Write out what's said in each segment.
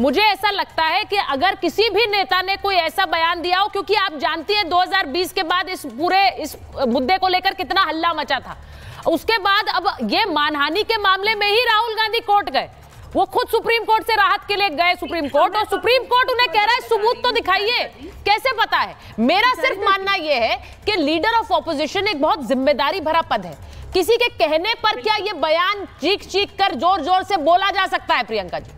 मुझे ऐसा लगता है कि अगर किसी भी नेता ने कोई ऐसा बयान दिया हो, क्योंकि आप जानती हैं 2020 के बाद इस मुद्दे को लेकर कितना हल्ला मचा था, उसके बाद अब ये मानहानि के मामले में ही राहुल गांधी कोर्ट गए। वो खुद सुप्रीम कोर्ट से राहत के लिए गए सुप्रीम कोर्ट, और सुप्रीम कोर्ट उन्हें कह रहा है सबूत तो दिखाइए। कैसे पता है? मेरा सिर्फ मानना यह है कि लीडर ऑफ ऑपोजिशन एक बहुत जिम्मेदारी भरा पद है। किसी के कहने पर क्या ये बयान चीख चीख कर जोर जोर से बोला जा सकता है प्रियंका जी?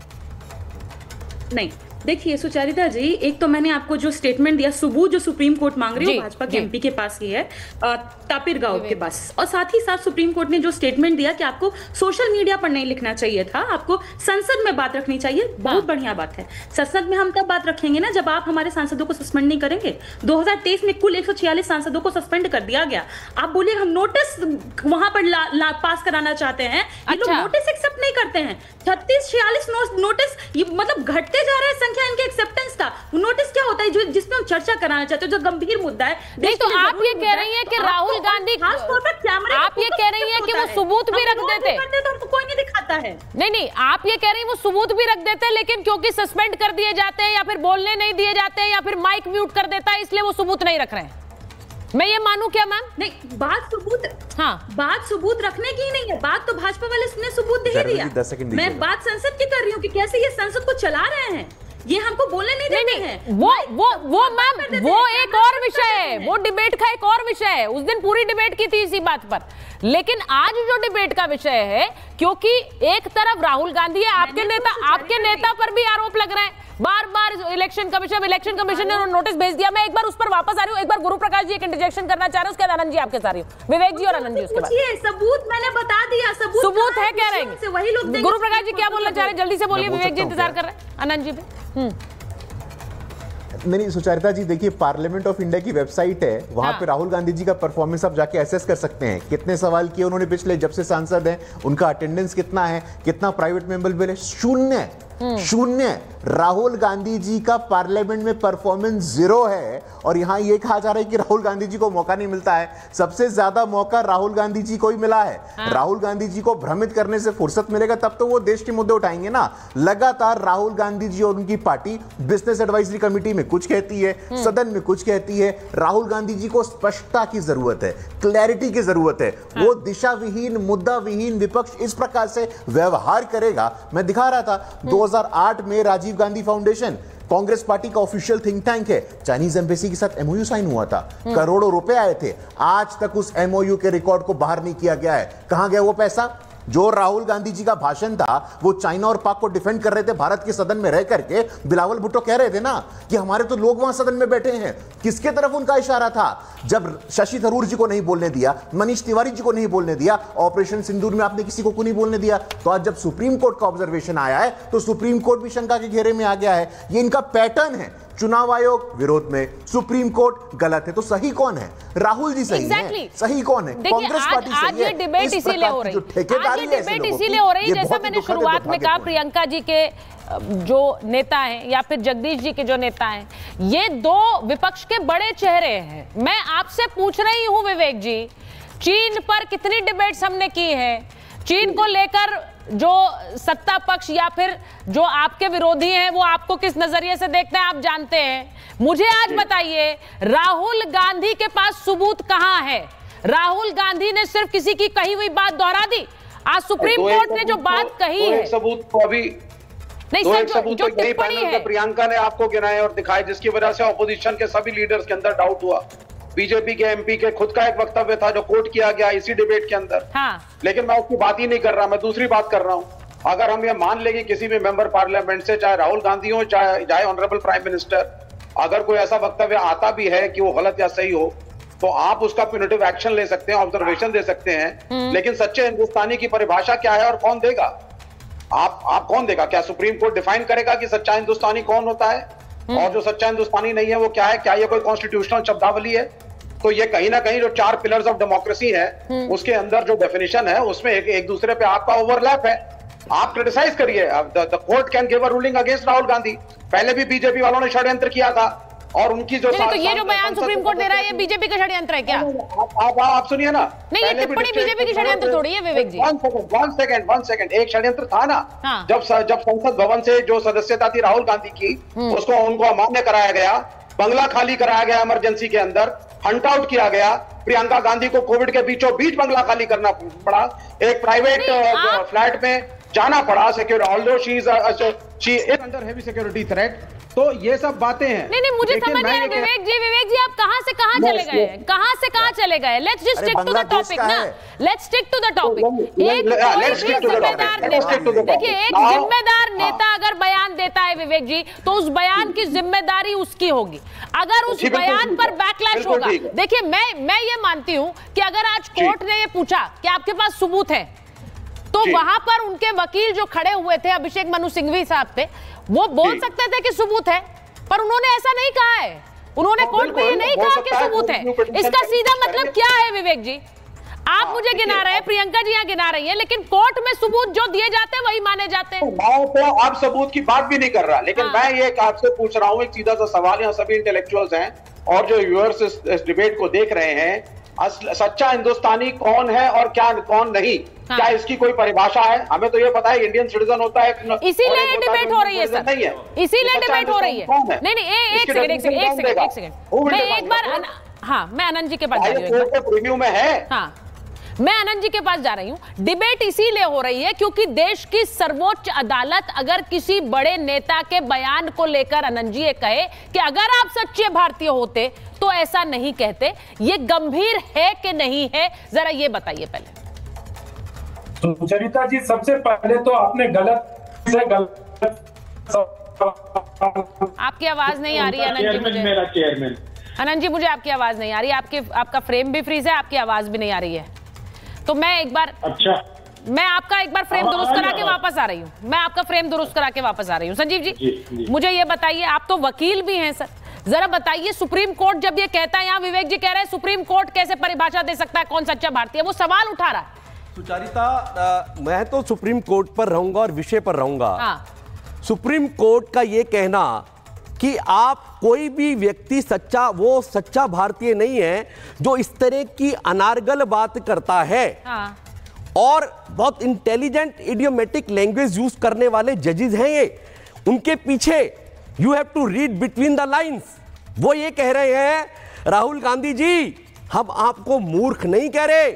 नहीं, देखिए सुचारिता जी, एक तो मैंने आपको जो स्टेटमेंट दिया, सबूत जो सुप्रीम कोर्ट मांग रही है भाजपा के एमपी के पास ही है, तापिर गांव के पास, और साथ ही साथ सुप्रीम कोर्ट ने जो स्टेटमेंट दिया कि आपको सोशल मीडिया पर नहीं लिखना चाहिए था, आपको संसद में बात रखनी चाहिए। बहुत बढ़िया बात है। संसद में हम तब बात रखेंगे ना जब आप हमारे सांसदों को सस्पेंड नहीं करेंगे। 2023 में कुल 146 सांसदों को सस्पेंड कर दिया गया। आप बोलिए हम नोटिस वहां पर पास कराना चाहते हैं, ये लोग नोटिस एक्सेप्ट नहीं करते हैं। 36-46 नोटिस, ये मतलब घटते जा रहे हैं इनके एक्सेप्टेंस का। नोटिस क्या होता है जो जिसमें हम चर्चा कराना चाहते हैं, जो गंभीर मुद्दा है। नहीं तो आप ये कह रही हैं कि राहुल गांधी, आप ये कह रही हैं कि वो सबूत भी रख देते, तो हमको कोई नहीं दिखाता है। नहीं, आप ये कह रही हैं वो सबूत भी रख देते, लेकिन क्योंकि सस्पेंड कर दिए जाते हैं या फिर बोलने नहीं दिए जाते हैं या फिर माइक म्यूट कर देता है, इसलिए वो सबूत नहीं रख रहे हैं। मैं ये मानूं क्या मैम? नहीं, बात सबूत रखने की ही नहीं है, बात तो भाजपा वाले ने सबूत दे दिया। मैं बात संसद की कर रही हूँ कि कैसे ये संसद को चला रहे हैं, ये हमको बोलने नहीं देते हैं। वो मैम, वो एक और विषय है, वो डिबेट का एक और विषय है। उस दिन पूरी डिबेट की थी इसी बात पर, लेकिन आज जो डिबेट का विषय है, क्योंकि एक तरफ राहुल गांधी है, आपके नेता पर भी आरोप लग रहे हैं बार बार। इलेक्शन कमीशन ने नोटिस भेज दिया। मैं एक बार उस पर वापस आ रही हूँ। एक बार गुरु प्रकाश जी एक इंटरजेक्शन करना चाह रहे हैं, उसके बाद आनंद जी आपके साथ रही हूँ, विवेक जी और आनंद जी उसके बाद। सबूत मैंने बता दिया, सबूत है कह रहे हैं वही लोग। गुरु प्रकाश जी क्या बोलना चाह रहे हैं? जल्दी से बोलिए, विवेक जी इंतजार कर रहे हैं। आनंद जी भी नहीं, सुचारिता जी देखिए, पार्लियामेंट ऑफ इंडिया की वेबसाइट है, वहां पे राहुल गांधी जी का परफॉर्मेंस आप जाके एसेस कर सकते हैं। कितने सवाल किए उन्होंने पिछले, जब से सांसद हैं, उनका अटेंडेंस कितना है, कितना प्राइवेट मेंबर बिल है, शून्य। राहुल गांधी जी का पार्लियामेंट में परफॉर्मेंस 0 है, और यहां यह कहा जा रहा है कि राहुल गांधी जी को मौका नहीं मिलता है। सबसे ज्यादा मौका राहुल गांधी जी को ही मिला है। राहुल गांधी जी को भ्रमित करने से फुर्सत मिलेगा तब तो वो देश के मुद्दे उठाएंगे ना। लगातार राहुल गांधी जी और उनकी पार्टी बिजनेस एडवाइजरी कमेटी में कुछ कहती है, सदन में कुछ कहती है। राहुल गांधी जी को स्पष्टता की जरूरत है, क्लैरिटी की जरूरत है। वो दिशा विहीन, मुद्दा विहीन विपक्ष इस प्रकार से व्यवहार करेगा। मैं दिखा रहा था 2008 में राजीव गांधी फाउंडेशन कांग्रेस पार्टी का ऑफिशियल थिंक टैंक है, चाइनीज एम्बेसी के साथ एमओयू साइन हुआ था, करोड़ों रुपए आए थे। आज तक उस एमओयू के रिकॉर्ड को बाहर नहीं किया गया है। कहां गया वो पैसा? जो राहुल गांधी जी का भाषण था, वो चाइना और पाक को डिफेंड कर रहे थे भारत के सदन में रह करके। बिलावल भुट्टो कह रहे थे ना कि हमारे तो लोग वहां सदन में बैठे हैं। किसके तरफ उनका इशारा था? जब शशि थरूर जी को नहीं बोलने दिया, मनीष तिवारी जी को नहीं बोलने दिया, ऑपरेशन सिंदूर में आपने किसी को नहीं बोलने दिया, तो आज जब सुप्रीम कोर्ट का ऑब्जर्वेशन आया है तो सुप्रीम कोर्ट भी शंका के घेरे में आ गया है। ये इनका पैटर्न है। चुनाव आयोग विरोध में, सुप्रीम कोर्ट गलत है, तो सही कौन है? राहुल जी सही है। सही कौन है? कांग्रेस पार्टी सही है। आज ये डिबेट इसीलिए हो रही है, जैसा मैंने शुरुआत में कहा, प्रियंका जी के जो नेता हैं या फिर जगदीश जी के जो नेता हैं, ये दो विपक्ष के बड़े चेहरे हैं। मैं आपसे पूछ रही हूं विवेक जी, चीन पर कितनी डिबेट्स हमने की है? चीन को लेकर जो सत्ता पक्ष या फिर जो आपके विरोधी हैं वो आपको किस नजरिए से देखते हैं आप जानते हैं। मुझे आज बताइए, राहुल गांधी के पास सबूत कहां है? राहुल गांधी ने सिर्फ किसी की कही हुई बात दोहरा दी। आज सुप्रीम कोर्ट ने जो बात कही है, सबूत तो अभी नहीं सर, जो टिप्पणी है प्रियंका ने आपको गिनाए और दिखाए, जिसकी वजह से ऑपोजिशन के सभी लीडर्स के अंदर डाउट हुआ। बीजेपी के एमपी के खुद का एक वक्तव्य था जो कोट किया गया इसी डिबेट के अंदर। लेकिन मैं उसकी बात ही नहीं कर रहा, मैं दूसरी बात कर रहा हूं। अगर हम ये मान लेंगे किसी भी मेंबर पार्लियामेंट से, चाहे राहुल गांधी हो चाहे ऑनरेबल प्राइम मिनिस्टर, अगर कोई ऐसा वक्तव्य आता भी है कि वो गलत या सही हो, तो आप उसका प्यूनिटिव एक्शन ले सकते हैं, ऑब्जर्वेशन दे सकते हैं। लेकिन सच्चे हिंदुस्तानी की परिभाषा क्या है और कौन देगा? आप कौन देगा? क्या सुप्रीम कोर्ट डिफाइन करेगा कि सच्चा हिंदुस्तानी कौन होता है और जो सच्चा हिंदुस्तानी नहीं है वो क्या है? क्या ये कोई कॉन्स्टिट्यूशनल शब्दावली है? तो ये कहीं ना कहीं जो 4 पिलर्स ऑफ डेमोक्रेसी है उसके अंदर जो डेफिनेशन है उसमें एक दूसरे पे आपका ओवरलैप है। आप क्रिटिसाइज करिए, the court can give a ruling against Rahul Gandhi. पहले भी बीजेपी वालों ने षड्यंत्र किया था, और उनकी जो तो ये जो बयान सुप्रीम कोर्ट दे रहा है ये बीजेपी का षड्यंत्र है क्या? आप सुनिए ना, नहीं ये टिप्पणी बीजेपी की षड्यंत्र थोड़ी है विवेक जी। वन सेकंड, एक षड्यंत्र था ना। हाँ। जब संसद भवन से जो सदस्यता थी राहुल गांधी की, उसको उनको अमान्य कराया गया, बंगला खाली कराया गया इमरजेंसी के अंदर, हंट आउट किया गया, प्रियंका गांधी को कोविड के बीचों बीच बंगला खाली करना पड़ा, एक प्राइवेट फ्लैट में जाना पड़ा, secure although she is under heavy security threat. तो ये सब बातें हैं। नहीं मुझे समझ नहीं आ रहा विवेक जी आप कहां से कहां चले गए, कहां से कहां चले गए? Let's just stick to the topic ना, let's stick to the topic. एक जिम्मेदार नेता, देखिए एक जिम्मेदार नेता अगर बयान देता है विवेक जी, तो उस बयान की जिम्मेदारी उसकी होगी। अगर उस बयान पर बैकलैश होगा, देखिए मैं ये मानती हूं कि अगर आज कोर्ट ने ये पूछा कि आपके पास सबूत है, तो वहां पर उनके वकील जो खड़े हुए थे, अभिषेक मनु सिंघवी साहब थे, वो बोल सकते थे कि सबूत है, पर उन्होंने ऐसा नहीं कहा है। उन्होंने कोर्ट में ये नहीं कहा कि सबूत है। इसका सीधा मतलब क्या है विवेक जी? आप मुझे गिना रहे हैं, प्रियंका जी यहाँ गिना रही है, लेकिन कोर्ट में सबूत जो दिए जाते हैं वही माने जाते हैं। मैं तो आप सबूत की बात भी नहीं कर रहा, लेकिन मैं ये आपसे पूछ रहा हूँ एक सीधा सा सवाल, यहाँ सभी इंटेलेक्चुअल्स हैं और जो व्यूअर्स इस डिबेट को देख रहे हैं, सच्चा हिंदुस्तानी कौन है और क्या कौन नहीं? हाँ। क्या इसकी कोई परिभाषा है? हमें तो ये पता है इंडियन सिटीजन होता है, इसीलिए डिबेट हो रही है सर, नहीं है इसीलिए डिबेट हो रही है। नहीं एक सेकंड मैं एक बार, हाँ मैं आनंद जी के पास जा रही हूँ, प्रीव्यू में है। हाँ मैं आनंद जी के पास जा रही हूं। डिबेट इसीलिए हो रही है क्योंकि देश की सर्वोच्च अदालत अगर किसी बड़े नेता के बयान को लेकर आनंद जी ये कहे कि अगर आप सच्चे भारतीय होते तो ऐसा नहीं कहते, ये गंभीर है कि नहीं है, जरा ये बताइए पहले। सुचरिता जी, सबसे पहले तो आपने गलत आपकी आवाज नहीं आ रही है आनंद जी, मुझे मेरा चेयरमैन आनंद जी मुझे आपकी आवाज नहीं आ रही है, आपका फ्रेम भी फ्रीज है, आपकी आवाज भी नहीं आ रही है। तो मैं एक बार मैं आपका एक बार फ्रेम दुरुस्त करा के वापस आ रही हूँ, मैं आपका फ्रेम दुरुस्त करा के वापस आ रही हूँ। संजीव जी मुझे ये बताइए, आप तो वकील भी हैं सर, जरा बताइए सुप्रीम कोर्ट जब ये कहता है, यहाँ विवेक जी कह रहे हैं सुप्रीम कोर्ट कैसे परिभाषा दे सकता है कौन सच्चा भारतीय, वो सवाल उठा रहा है। सुचारिता, मैं तो सुप्रीम कोर्ट पर रहूंगा और विषय पर रहूंगा। सुप्रीम कोर्ट का ये कहना कि आप कोई भी व्यक्ति वो सच्चा भारतीय नहीं है जो इस तरह की अनार्गल बात करता है। और बहुत इंटेलिजेंट इडियोमेटिक लैंग्वेज यूज करने वाले जजेस हैं ये, उनके पीछे you have to read between the lines. वो ये कह रहे हैं राहुल गांधी जी, हम आपको मूर्ख नहीं कह रहे,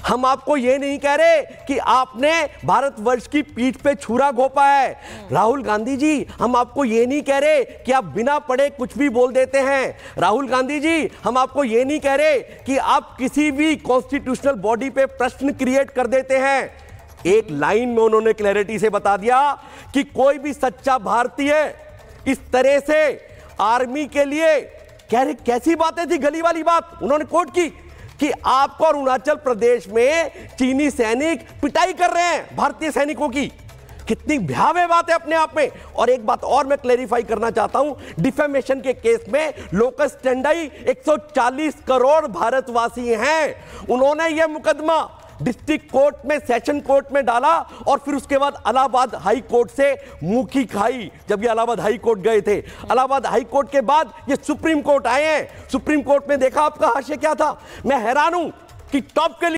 हम आपको ये नहीं कह रहे कि आपने भारतवर्ष की पीठ पे छुरा घोंपा है। राहुल गांधी जी, हम आपको ये नहीं कह रहे कि आप बिना पढ़े कुछ भी बोल देते हैं। राहुल गांधी जी, हम आपको ये नहीं कह रहे कि आप किसी भी कॉन्स्टिट्यूशनल बॉडी पे प्रश्न क्रिएट कर देते हैं। एक लाइन में उन्होंने क्लैरिटी से बता दिया कि कोई भी सच्चा भारतीय इस तरह से आर्मी के लिए कह रहे, कैसी बातें थी, गली वाली बात उन्होंने कोट की कि आपको अरुणाचल प्रदेश में चीनी सैनिक पिटाई कर रहे हैं भारतीय सैनिकों की। कितनी भयावह बात है अपने आप में। और एक बात और मैं क्लेरिफाई करना चाहता हूं, डिफेमेशन के केस में लोकस स्टैंडर्ड 140 करोड़ भारतवासी हैं। उन्होंने यह मुकदमा डिस्ट्रिक्ट कोर्ट में, सेशन कोर्ट में डाला और फिर उसके बाद इलाहाबाद हाई कोर्ट से मुखी खाई। जब ये इलाहाबाद हाई कोर्ट गए थे, इलाहाबाद हाई कोर्ट के बाद ये सुप्रीम कोर्ट आए हैं। सुप्रीम कोर्ट में देखा आपका हाशिया क्या था। मैं हैरान हूं कि टॉप के